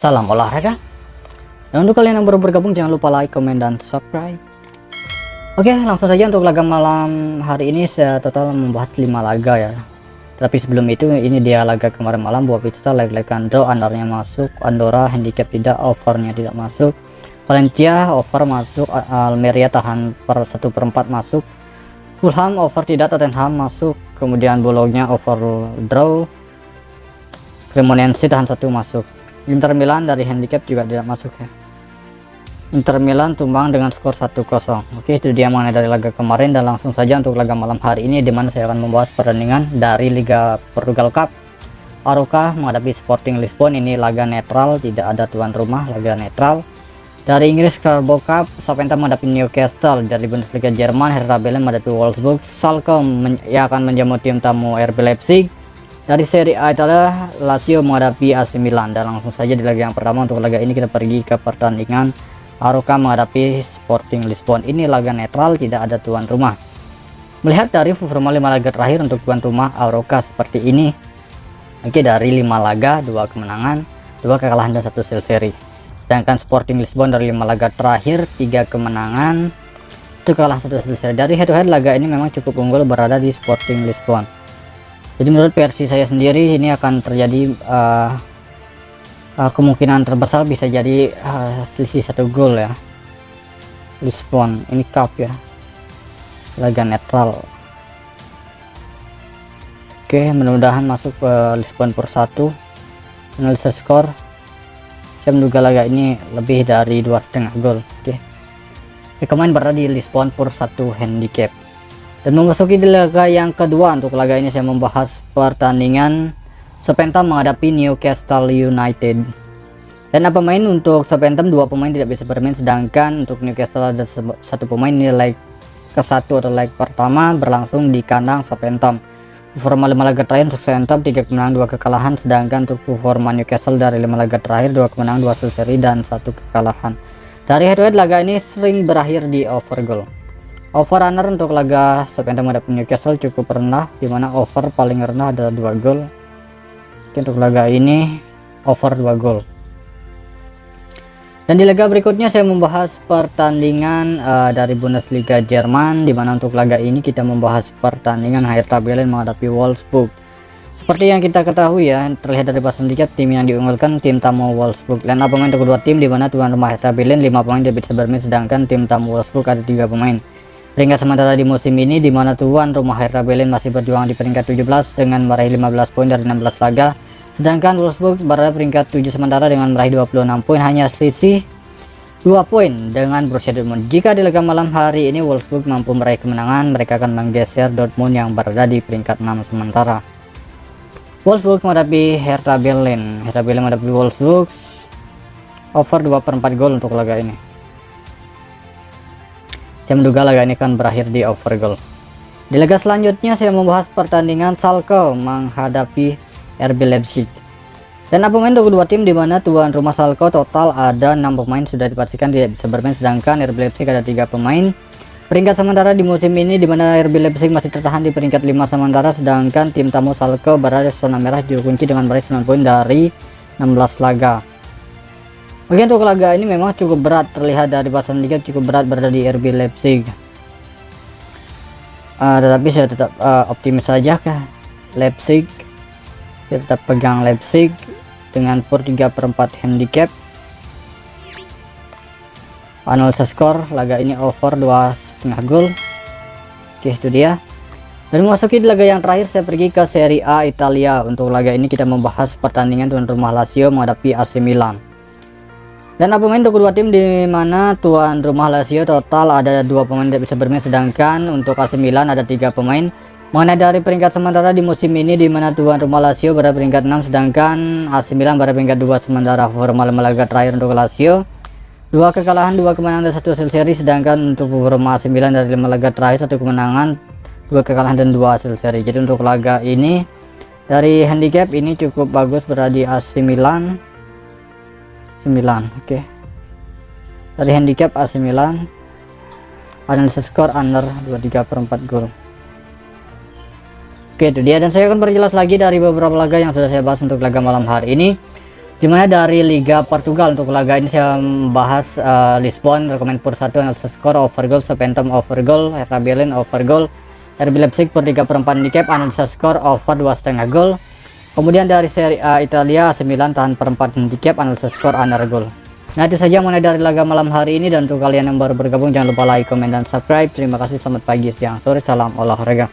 Salam olahraga. Dan untuk kalian yang baru bergabung, jangan lupa like, comment, dan subscribe. Oke, langsung saja untuk laga malam hari ini. Saya total membahas 5 laga ya. Tapi sebelum itu, ini dia laga kemarin malam. Buat Pizza, leg draw, undernya masuk, Andorra handicap tidak, overnya tidak masuk, Valencia over masuk, Almeria tahan per 1/4 masuk, Fulham over tidak, Tottenham masuk, kemudian Bologna over draw, Cremonense tahan 1 masuk. Inter Milan dari handicap juga tidak masuk ya. Inter Milan tumbang dengan skor 1-0. Oke, itu dia mengenai dari laga kemarin, dan langsung saja untuk laga malam hari ini, di mana saya akan membahas pertandingan dari Liga Portugal Cup. Aroca menghadapi Sporting Lisbon. Ini laga netral, tidak ada tuan rumah, laga netral. Dari Inggris Carabao Cup, Southampton menghadapi Newcastle. Dari Bundesliga Jerman, Hertha Berlin menghadapi Wolfsburg. Schalke yang akan menjamu tim tamu RB Leipzig. Dari Serie A Italia, Lazio menghadapi AC Milan. Dan langsung saja di laga yang pertama, untuk laga ini kita pergi ke pertandingan Aroca menghadapi Sporting Lisbon. Ini laga netral, tidak ada tuan rumah. Melihat dari performa 5 laga terakhir untuk tuan rumah Aroca seperti ini. Oke, dari 5 laga 2 kemenangan, 2 kekalahan, dan 1 seri. Sedangkan Sporting Lisbon dari 5 laga terakhir 3 kemenangan, 1 kekalahan, 1 seri. Dari head to head, laga ini memang cukup unggul berada di Sporting Lisbon. Jadi menurut versi saya sendiri, ini akan terjadi kemungkinan terbesar bisa jadi selisih 1 gol ya. Lisbon ini cup ya, laga netral. Oke, mudah-mudahan masuk ke Lisbon per 1. Analisis skor, saya menduga laga ini lebih dari 2,5 gol. Oke, pemain berada di Lisbon per 1 handicap. Dan memasuki di laga yang kedua, untuk laga ini saya membahas pertandingan Southampton menghadapi Newcastle United. Dan pemain untuk Southampton 2 pemain tidak bisa bermain, sedangkan untuk Newcastle ada 1 pemain. Ini leg ke-1 atau leg pertama berlangsung di kandang Southampton. Performa 5 laga terakhir untuk Southampton 3 kemenangan 2 kekalahan, sedangkan untuk performa Newcastle dari 5 laga terakhir 2 kemenangan 2 seri dan 1 kekalahan. Dari head to head, laga ini sering berakhir di over goal. Over runner untuk laga Southampton menghadapi Newcastle cukup rendah, dimana over paling rendah adalah 2 gol. Untuk laga ini over 2 gol. Dan di laga berikutnya saya membahas pertandingan dari Bundesliga Jerman, dimana untuk laga ini kita membahas pertandingan Hertha Berlin menghadapi Wolfsburg. Seperti yang kita ketahui ya, terlihat dari pasan tiket, tim yang diunggulkan tim tamu Wolfsburg. Dan pemain untuk kedua tim, dimana tuan rumah Hertha Berlin 5 pemain tidak bisa bermain, sedangkan tim tamu Wolfsburg ada 3 pemain. Peringkat sementara di musim ini, di mana tuan rumah Hertha Berlin masih berjuang di peringkat 17 dengan meraih 15 poin dari 16 laga, sedangkan Wolfsburg berada peringkat 7 sementara dengan meraih 26 poin, hanya selisih 2 poin dengan Borussia Dortmund. Jika di laga malam hari ini Wolfsburg mampu meraih kemenangan, mereka akan menggeser Dortmund yang berada di peringkat 6 sementara. Wolfsburg menghadapi Hertha Berlin. Hertha Berlin menghadapi Wolfsburg, over 2/4 gol untuk laga ini. Saya menduga laga ini akan berakhir di over goal. Di laga selanjutnya saya membahas pertandingan Schalke menghadapi RB Leipzig. Dan pemain untuk kedua tim, di mana tuan rumah Schalke total ada 6 pemain sudah dipastikan tidak bisa bermain, sedangkan RB Leipzig ada 3 pemain. Peringkat sementara di musim ini, di mana RB Leipzig masih tertahan di peringkat 5 sementara, sedangkan tim tamu Schalke berada di zona merah juru kunci dengan meraih 9 poin dari 16 laga. Oke, untuk laga ini memang cukup berat, terlihat dari pasan tiket cukup berat berada di RB Leipzig. Tetapi saya tetap optimis saja ke Leipzig. Saya tetap pegang Leipzig dengan per 3/4 handicap. Analisa skor, laga ini over 2,5 gol. Oke, itu dia. Dan memasuki di laga yang terakhir, saya pergi ke Serie A Italia. Untuk laga ini kita membahas pertandingan tuan rumah Lazio menghadapi AC Milan. Dan pemain untuk kedua tim, di mana tuan rumah Lazio total ada 2 pemain tidak bisa bermain, sedangkan untuk AC Milan ada 3 pemain. Mengenai dari peringkat sementara di musim ini, di mana tuan rumah Lazio berada peringkat 6, sedangkan AC Milan berada peringkat 2 sementara. Performa 5 laga terakhir untuk Lazio 2 kekalahan, 2 kemenangan, dan 1 seri, sedangkan untuk performa AC Milan dari 5 laga terakhir 1 kemenangan, 2 kekalahan, dan 2 hasil seri. Jadi untuk laga ini dari handicap ini cukup bagus berada di AC Milan 9. Oke. Dari handicap AC Milan, analisis skor under 23/4 gol. Oke, itu dia, dan saya akan perjelas lagi dari beberapa laga yang sudah saya bahas untuk laga malam hari ini. Dimana dari Liga Portugal, untuk laga ini saya membahas Lisbon, rekomend per 1 analysis score, over goal, Southampton over goal, Hertha Berlin over goal, RB Leipzig per 3/4 handicap, analysis score over 2,5 gol. Kemudian dari Serie A Italia, 9 tahan per 4 handicap, analysis score under goal. Nah, itu saja mengenai dari laga malam hari ini, dan untuk kalian yang baru bergabung jangan lupa like, komen, dan subscribe. Terima kasih, selamat pagi, siang, sore, salam olahraga.